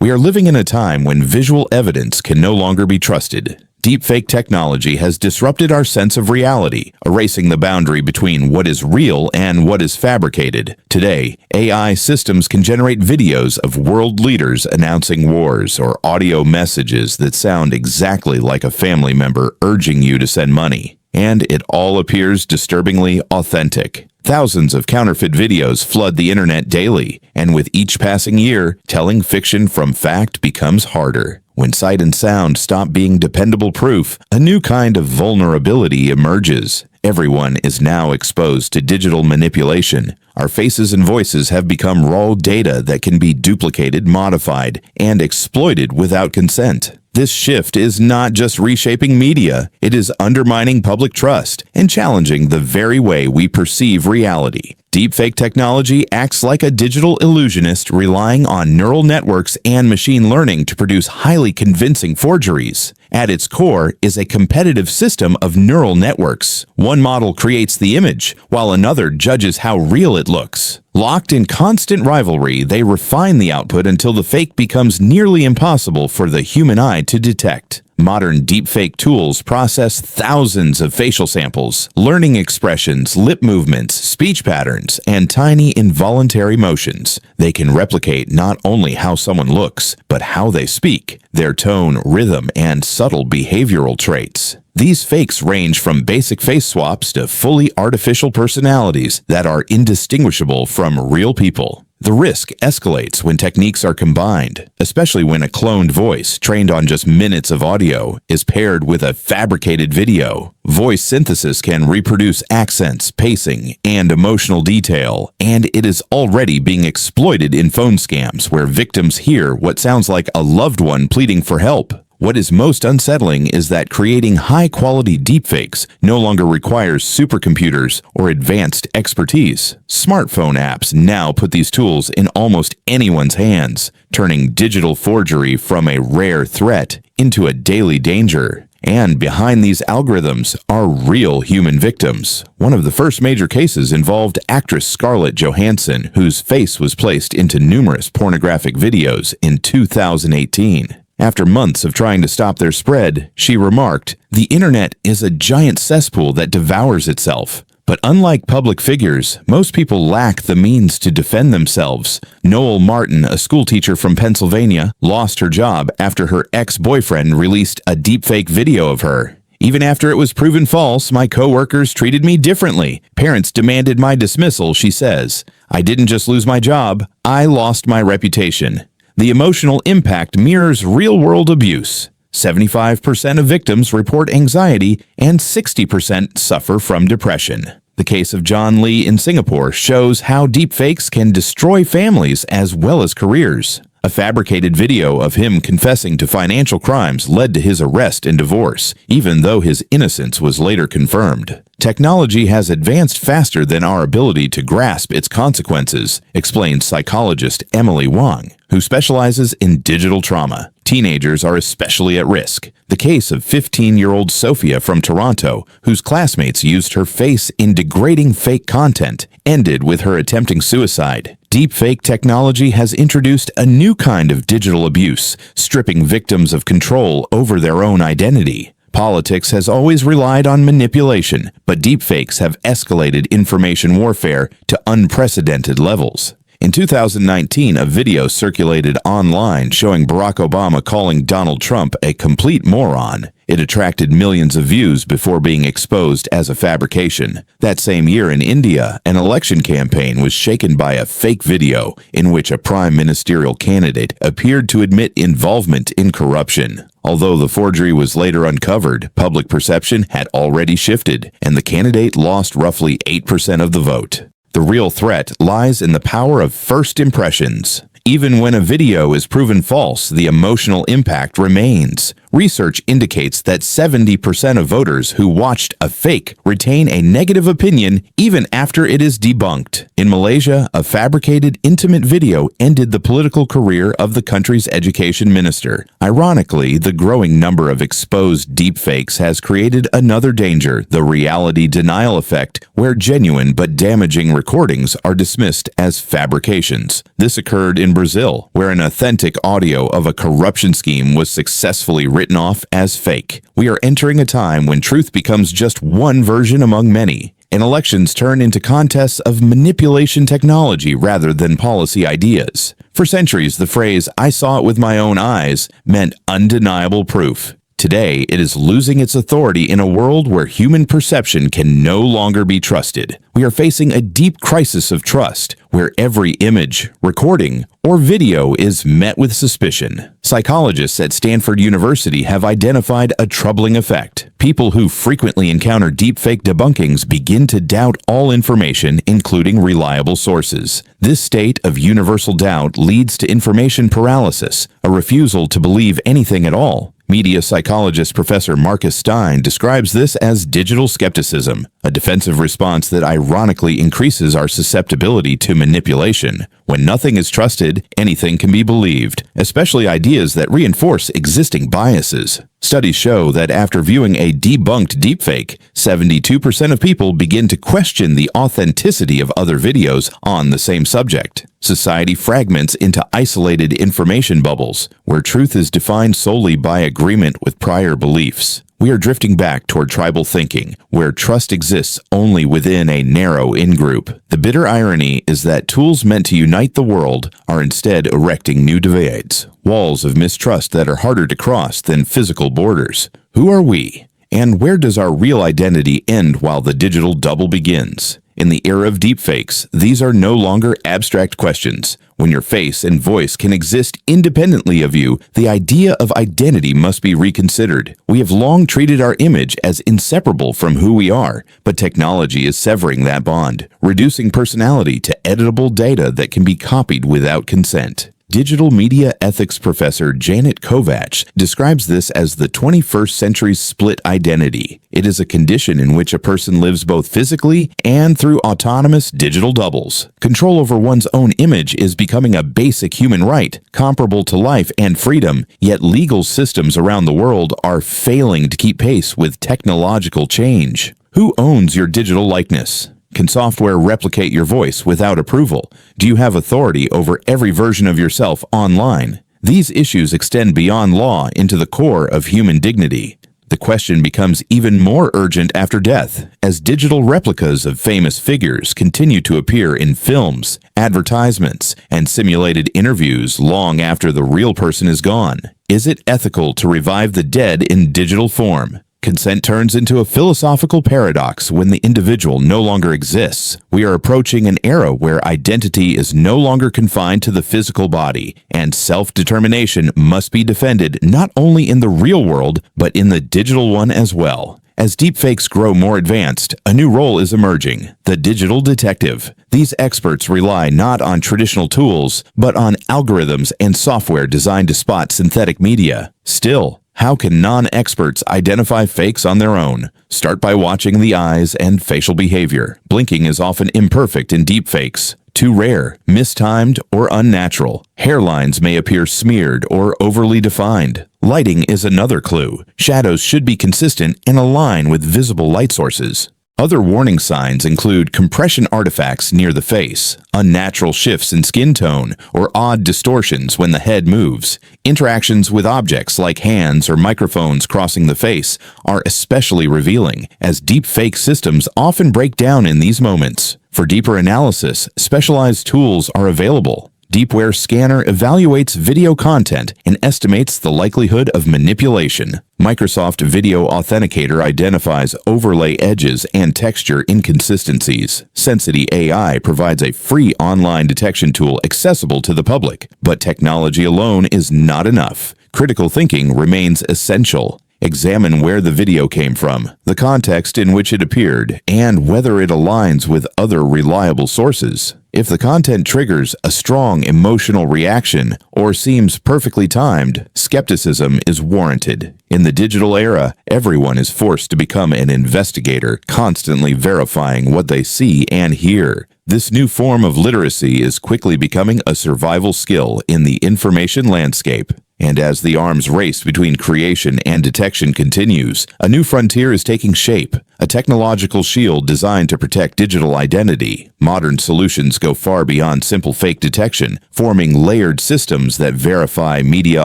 We are living in a time when visual evidence can no longer be trusted. Deepfake technology has disrupted our sense of reality, erasing the boundary between what is real and what is fabricated. Today, AI systems can generate videos of world leaders announcing wars or audio messages that sound exactly like a family member urging you to send money. And it all appears disturbingly authentic. Thousands of counterfeit videos flood the internet daily, and with each passing year, telling fiction from fact becomes harder. When sight and sound stop being dependable proof, a new kind of vulnerability emerges. Everyone is now exposed to digital manipulation. Our faces and voices have become raw data that can be duplicated, modified, and exploited without consent. This shift is not just reshaping media, it is undermining public trust and challenging the very way we perceive reality. Deepfake technology acts like a digital illusionist relying on neural networks and machine learning to produce highly convincing forgeries. At its core is a competitive system of neural networks. One model creates the image, while another judges how real it looks. Locked in constant rivalry, they refine the output until the fake becomes nearly impossible for the human eye to detect. Modern deepfake tools process thousands of facial samples, learning expressions, lip movements, speech patterns, and tiny involuntary motions. They can replicate not only how someone looks, but how they speak, their tone, rhythm, and subtle behavioral traits. These fakes range from basic face swaps to fully artificial personalities that are indistinguishable from real people. The risk escalates when techniques are combined, especially when a cloned voice, trained on just minutes of audio, is paired with a fabricated video. Voice synthesis can reproduce accents, pacing, and emotional detail, and it is already being exploited in phone scams where victims hear what sounds like a loved one pleading for help. What is most unsettling is that creating high-quality deepfakes no longer requires supercomputers or advanced expertise. Smartphone apps now put these tools in almost anyone's hands, turning digital forgery from a rare threat into a daily danger. And behind these algorithms are real human victims. One of the first major cases involved actress Scarlett Johansson, whose face was placed into numerous pornographic videos in 2018. After months of trying to stop their spread, she remarked, "The internet is a giant cesspool that devours itself." But unlike public figures, most people lack the means to defend themselves. Noel Martin, a schoolteacher from Pennsylvania, lost her job after her ex-boyfriend released a deepfake video of her. "Even after it was proven false, my coworkers treated me differently. Parents demanded my dismissal," she says. "I didn't just lose my job, I lost my reputation." The emotional impact mirrors real-world abuse. 75% of victims report anxiety and 60% suffer from depression. The case of John Lee in Singapore shows how deepfakes can destroy families as well as careers. A fabricated video of him confessing to financial crimes led to his arrest and divorce, even though his innocence was later confirmed. Technology has advanced faster than our ability to grasp its consequences, explains psychologist Emily Wang, who specializes in digital trauma. Teenagers are especially at risk. The case of 15-year-old Sophia from Toronto, whose classmates used her face in degrading fake content, ended with her attempting suicide. Deepfake technology has introduced a new kind of digital abuse, stripping victims of control over their own identity. Politics has always relied on manipulation, but deepfakes have escalated information warfare to unprecedented levels. In 2019, a video circulated online showing Barack Obama calling Donald Trump a complete moron. It attracted millions of views before being exposed as a fabrication. That same year in India, an election campaign was shaken by a fake video in which a prime ministerial candidate appeared to admit involvement in corruption. Although the forgery was later uncovered, public perception had already shifted, and the candidate lost roughly 8% of the vote. The real threat lies in the power of first impressions. Even when a video is proven false, the emotional impact remains. Research indicates that 70% of voters who watched a fake retain a negative opinion even after it is debunked. In Malaysia, a fabricated intimate video ended the political career of the country's education minister. Ironically, the growing number of exposed deepfakes has created another danger, the reality denial effect, where genuine but damaging recordings are dismissed as fabrications. This occurred in Brazil, where an authentic audio of a corruption scheme was successfully written off as fake. We are entering a time when truth becomes just one version among many, and elections turn into contests of manipulation technology rather than policy ideas. For centuries, the phrase, "I saw it with my own eyes," meant undeniable proof. Today, it is losing its authority in a world where human perception can no longer be trusted. We are facing a deep crisis of trust, where every image, recording, or video is met with suspicion. Psychologists at Stanford University have identified a troubling effect. People who frequently encounter deepfake debunkings begin to doubt all information, including reliable sources. This state of universal doubt leads to information paralysis, a refusal to believe anything at all. Media psychologist Professor Marcus Stein describes this as digital skepticism, a defensive response that ironically increases our susceptibility to manipulation. When nothing is trusted, anything can be believed, especially ideas that reinforce existing biases. Studies show that after viewing a debunked deepfake, 72% of people begin to question the authenticity of other videos on the same subject. Society fragments into isolated information bubbles, where truth is defined solely by agreement with prior beliefs. We are drifting back toward tribal thinking, where trust exists only within a narrow in-group. The bitter irony is that tools meant to unite the world are instead erecting new divides, walls of mistrust that are harder to cross than physical borders. Who are we? And where does our real identity end while the digital double begins? In the era of deepfakes, these are no longer abstract questions. When your face and voice can exist independently of you, the idea of identity must be reconsidered. We have long treated our image as inseparable from who we are, but technology is severing that bond, reducing personality to editable data that can be copied without consent. Digital media ethics professor Janet Kovacs describes this as the 21st century's split identity. It is a condition in which a person lives both physically and through autonomous digital doubles. Control over one's own image is becoming a basic human right, comparable to life and freedom, yet legal systems around the world are failing to keep pace with technological change. Who owns your digital likeness? Can software replicate your voice without approval? Do you have authority over every version of yourself online? These issues extend beyond law into the core of human dignity. The question becomes even more urgent after death, as digital replicas of famous figures continue to appear in films, advertisements, and simulated interviews long after the real person is gone. Is it ethical to revive the dead in digital form? Consent turns into a philosophical paradox when the individual no longer exists. We are approaching an era where identity is no longer confined to the physical body, and self-determination must be defended not only in the real world, but in the digital one as well. As deepfakes grow more advanced, a new role is emerging: the digital detective. These experts rely not on traditional tools, but on algorithms and software designed to spot synthetic media. Still, how can non-experts identify fakes on their own? Start by watching the eyes and facial behavior. Blinking is often imperfect in deepfakes, too rare, mistimed, or unnatural. Hairlines may appear smeared or overly defined. Lighting is another clue. Shadows should be consistent and align with visible light sources. Other warning signs include compression artifacts near the face, unnatural shifts in skin tone, or odd distortions when the head moves. Interactions with objects like hands or microphones crossing the face are especially revealing, as deepfake systems often break down in these moments. For deeper analysis, specialized tools are available. Deepware Scanner evaluates video content and estimates the likelihood of manipulation. Microsoft Video Authenticator identifies overlay edges and texture inconsistencies. Sensity AI provides a free online detection tool accessible to the public, but technology alone is not enough. Critical thinking remains essential. Examine where the video came from, the context in which it appeared, and whether it aligns with other reliable sources. If the content triggers a strong emotional reaction or seems perfectly timed, skepticism is warranted. In the digital era, everyone is forced to become an investigator, constantly verifying what they see and hear. This new form of literacy is quickly becoming a survival skill in the information landscape. And as the arms race between creation and detection continues, a new frontier is taking shape, a technological shield designed to protect digital identity. Modern solutions go far beyond simple fake detection, forming layered systems that verify media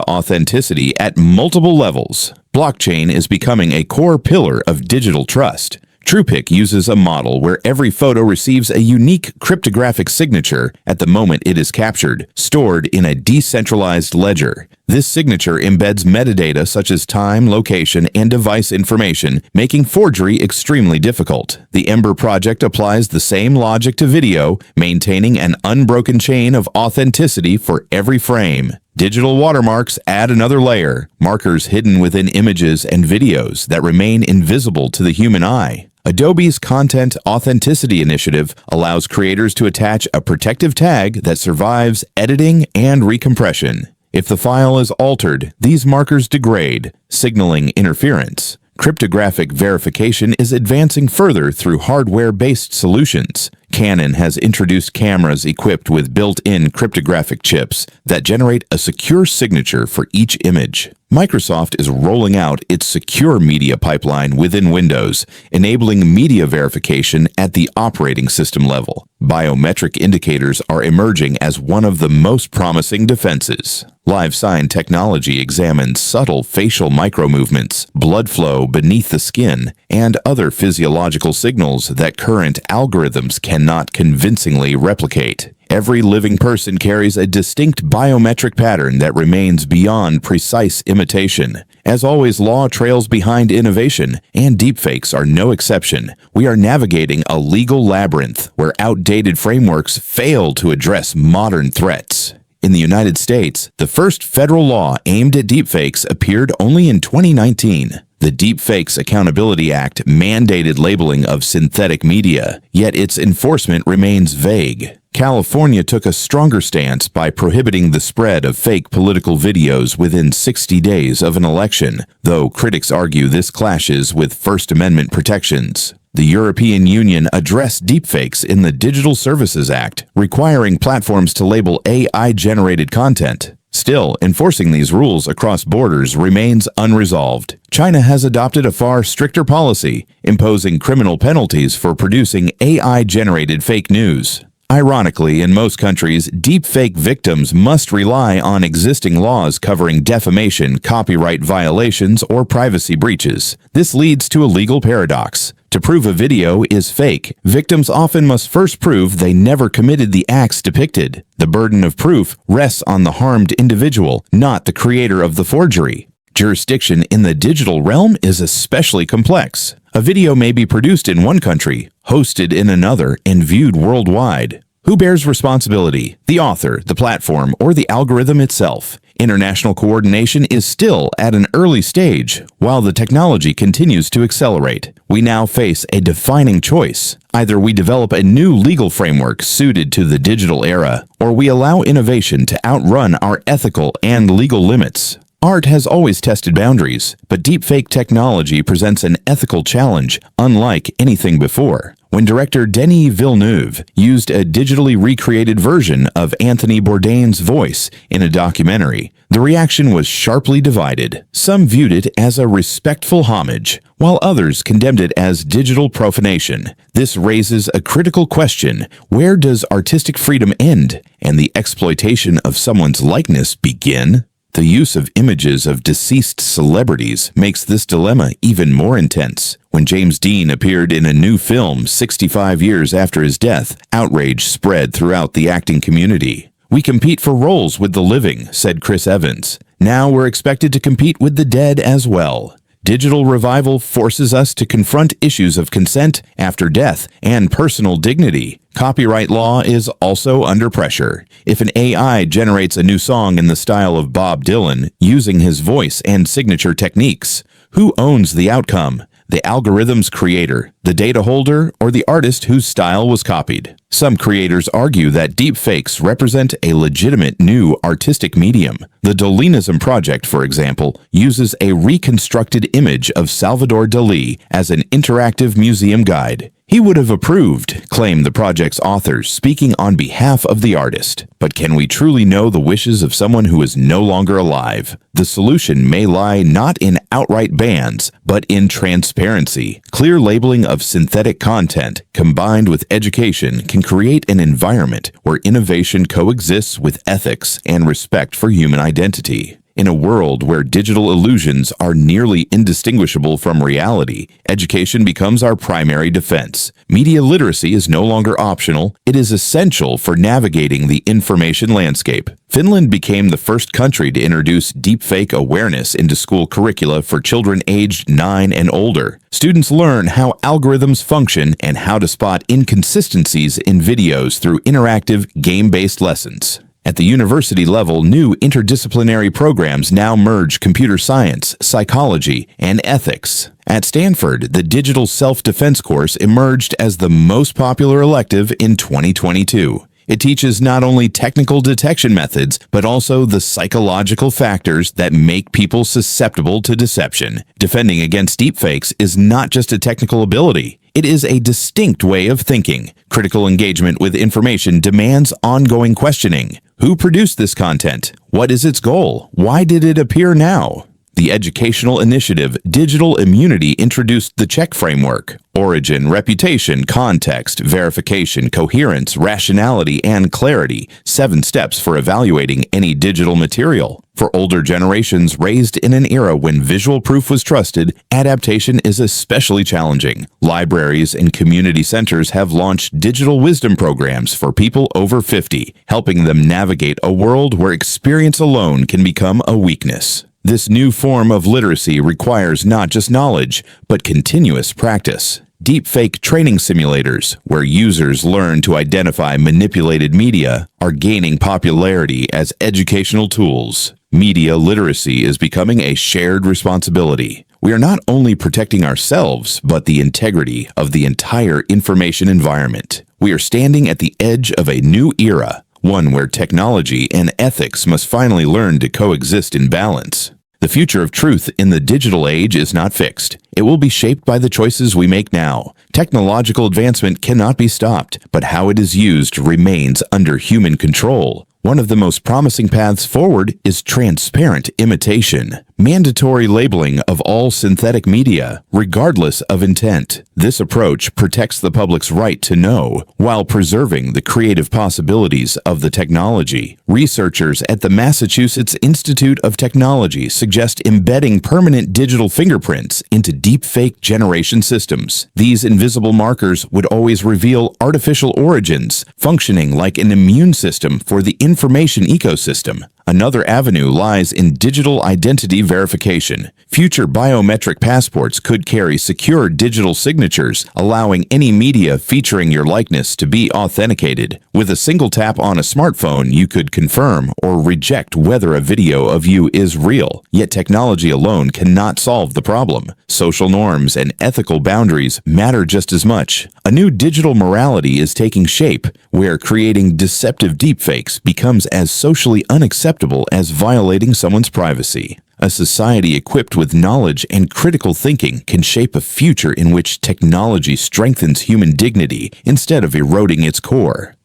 authenticity at multiple levels. Blockchain is becoming a core pillar of digital trust. TruePic uses a model where every photo receives a unique cryptographic signature at the moment it is captured, stored in a decentralized ledger. This signature embeds metadata such as time, location, and device information, making forgery extremely difficult. The Ember project applies the same logic to video, maintaining an unbroken chain of authenticity for every frame. Digital watermarks add another layer, markers hidden within images and videos that remain invisible to the human eye. Adobe's Content Authenticity Initiative allows creators to attach a protective tag that survives editing and recompression. If the file is altered, these markers degrade, signaling interference. Cryptographic verification is advancing further through hardware-based solutions. Canon has introduced cameras equipped with built-in cryptographic chips that generate a secure signature for each image. Microsoft is rolling out its secure media pipeline within Windows, enabling media verification at the operating system level. Biometric indicators are emerging as one of the most promising defenses. LiveSign technology examines subtle facial micromovements, blood flow beneath the skin, and other physiological signals that current algorithms cannot convincingly replicate. Every living person carries a distinct biometric pattern that remains beyond precise imitation. As always, law trails behind innovation, and deepfakes are no exception. We are navigating a legal labyrinth where outdated frameworks fail to address modern threats. In the United States, the first federal law aimed at deepfakes appeared only in 2019. The Deepfakes Accountability Act mandated labeling of synthetic media, yet its enforcement remains vague. California took a stronger stance by prohibiting the spread of fake political videos within 60 days of an election, though critics argue this clashes with First Amendment protections. The European Union addressed deepfakes in the Digital Services Act, requiring platforms to label AI-generated content. Still, enforcing these rules across borders remains unresolved. China has adopted a far stricter policy, imposing criminal penalties for producing AI-generated fake news. Ironically, in most countries, deepfake victims must rely on existing laws covering defamation, copyright violations, or privacy breaches. This leads to a legal paradox. To prove a video is fake, victims often must first prove they never committed the acts depicted. The burden of proof rests on the harmed individual, not the creator of the forgery. Jurisdiction in the digital realm is especially complex. A video may be produced in one country, hosted in another, and viewed worldwide. Who bears responsibility? The author, the platform, or the algorithm itself? International coordination is still at an early stage, while the technology continues to accelerate. We now face a defining choice. Either we develop a new legal framework suited to the digital era, or we allow innovation to outrun our ethical and legal limits. Art has always tested boundaries, but deepfake technology presents an ethical challenge unlike anything before. When director Denis Villeneuve used a digitally recreated version of Anthony Bourdain's voice in a documentary, the reaction was sharply divided. Some viewed it as a respectful homage, while others condemned it as digital profanation. This raises a critical question: where does artistic freedom end and the exploitation of someone's likeness begin? The use of images of deceased celebrities makes this dilemma even more intense. When James Dean appeared in a new film 65 years after his death, outrage spread throughout the acting community. "We compete for roles with the living," said Chris Evans. "Now we're expected to compete with the dead as well." Digital revival forces us to confront issues of consent after death and personal dignity. Copyright law is also under pressure. If an AI generates a new song in the style of Bob Dylan, using his voice and signature techniques, Who owns the outcome? The algorithm's creator, the data holder, or the artist whose style was copied? Some creators argue that deepfakes represent a legitimate new artistic medium. The Dolinism Project, for example, uses a reconstructed image of Salvador Dalí as an interactive museum guide. He would have approved, claim the project's authors, speaking on behalf of the artist. But can we truly know the wishes of someone who is no longer alive? The solution may lie not in outright bans, but in transparency. Clear labeling of synthetic content, combined with education, can create an environment where innovation coexists with ethics and respect for human identity. In a world where digital illusions are nearly indistinguishable from reality, education becomes our primary defense. Media literacy is no longer optional, it is essential for navigating the information landscape. Finland became the first country to introduce deepfake awareness into school curricula for children aged 9 and older. Students learn how algorithms function and how to spot inconsistencies in videos through interactive, game-based lessons. At the university level, new interdisciplinary programs now merge computer science, psychology, and ethics. At Stanford, the digital self-defense course emerged as the most popular elective in 2022. It teaches not only technical detection methods, but also the psychological factors that make people susceptible to deception. Defending against deepfakes is not just a technical ability. It is a distinct way of thinking. Critical engagement with information demands ongoing questioning. Who produced this content? What is its goal? Why did it appear now? The educational initiative Digital Immunity introduced the check framework: origin, reputation, context, verification, coherence, rationality, and clarity. 7 steps for evaluating any digital material. For older generations raised in an era when visual proof was trusted, adaptation is especially challenging. Libraries and community centers have launched digital wisdom programs for people over 50, helping them navigate a world where experience alone can become a weakness. This new form of literacy requires not just knowledge, but continuous practice. Deepfake training simulators, where users learn to identify manipulated media, are gaining popularity as educational tools. Media literacy is becoming a shared responsibility. We are not only protecting ourselves, but the integrity of the entire information environment. We are standing at the edge of a new era, one where technology and ethics must finally learn to coexist in balance. The future of truth in the digital age is not fixed. It will be shaped by the choices we make now. Technological advancement cannot be stopped, but how it is used remains under human control. One of the most promising paths forward is transparent imitation, mandatory labeling of all synthetic media, regardless of intent. This approach protects the public's right to know, while preserving the creative possibilities of the technology. Researchers at the Massachusetts Institute of Technology suggest embedding permanent digital fingerprints into deepfake generation systems. These invisible markers would always reveal artificial origins, functioning like an immune system for the information ecosystem. Another avenue lies in digital identity verification. Future biometric passports could carry secure digital signatures, allowing any media featuring your likeness to be authenticated. With a single tap on a smartphone, you could confirm or reject whether a video of you is real. Yet technology alone cannot solve the problem. Social norms and ethical boundaries matter just as much. A new digital morality is taking shape, where creating deceptive deepfakes becomes as socially unacceptable as violating someone's privacy. A society equipped with knowledge and critical thinking can shape a future in which technology strengthens human dignity instead of eroding its core.